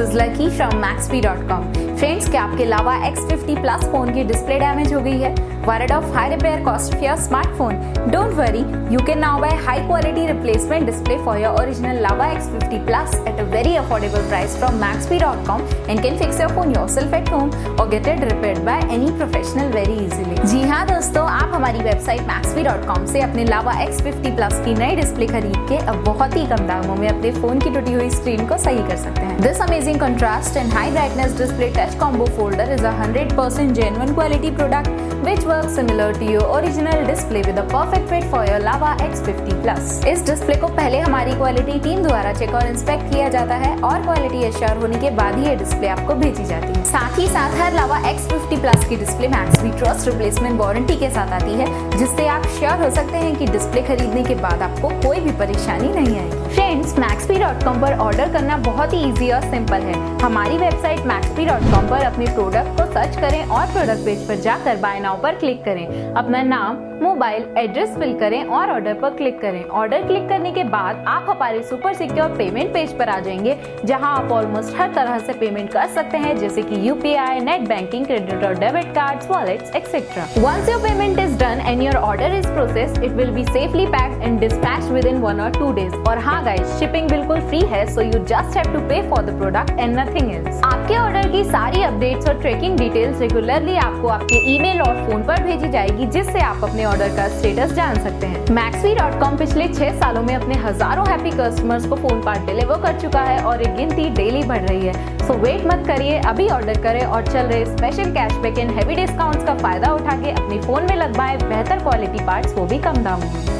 is Lucky from Maxbhi.com. Friends, क्या आपके लावा X50 Plus phone की डिस्प्ले डैमेज हो गई है? Worried of high repair cost of your smartphone? Don't worry, you can now buy high quality replacement display for your original Lava X50 Plus at a very affordable price from Maxbhi.com and can fix your phone yourself at home or get it repaired by any professional very easily. जी हाँ दोस्तों, आप हमारी website Maxbhi.com से अपने Lava X50 Plus की नई display खरीद के अब बहुत ही कम दामों में अपने फोन की टूटी हुई स्क्रीन को सही कर सकते हैं। This amazing contrast and high brightness display touch combo folder is a 100% genuine quality product which works similar to your original display with a perfect fit for your Lava X50 Plus. इस display को पहले हमारी quality team द्वारा check और inspect किया जाता है और क्वालिटी एश्योर होने के बाद ही ये डिस्प्ले आपको भेजी जाती है। साथ ही साथ हर Lava X50 Plus की display Maxbhi trust replacement warranty के साथ आती है, जिससे आप श्योर हो सकते हैं कि डिस्प्ले खरीदने के बाद आपको कोई भी परेशानी नहीं आएगी। फ्रेंड्स, Maxbhi.com पर ऑर्डर करना बहुत ही इजी और सिंपल है। हमारी वेबसाइट Maxbhi.com पर अपने प्रोडक्ट को सर्च करें और प्रोडक्ट पेज पर जाकर बाय नाउ पर क्लिक करें। अपना नाम, मोबाइल एड्रेस फिल करें और ऑर्डर पर क्लिक करें। ऑर्डर क्लिक करने के बाद आप हमारे सुपर सिक्योर पेमेंट पेज पर आ जाएंगे, जहां आप ऑलमोस्ट हर तरह से पेमेंट कर सकते हैं, जैसे कि यूपीआई, नेट बैंकिंग, क्रेडिट और debit cards, wallets etcetera. Once your payment is done and your order is processed, it will be safely packed and dispatched within 1 or 2 days। और हाँ गाइस, शिपिंग बिल्कुल free है, so you just have to pay for the product and nothing else. आपके order की सारी updates और tracking details regularly आपको आपके ईमेल और फोन पर भेजी जाएगी, जिससे आप अपने ऑर्डर का स्टेटस जान सकते हैं। Maxbhi.com पिछले 6 सालों में अपने हजारों हैप्पी कस्टमर्स को फोन पार्ट डिलीवर कर चुका है और एक गिनती डेली बढ़ रही है। सो वेट मत करिए, अभी ऑर्डर करें और चल रहे special cashback and heavy discounts का फायदा उठा के अपने फोन में लगवाएं बेहतर क्वालिटी पार्ट्स, वो भी कम दामों में।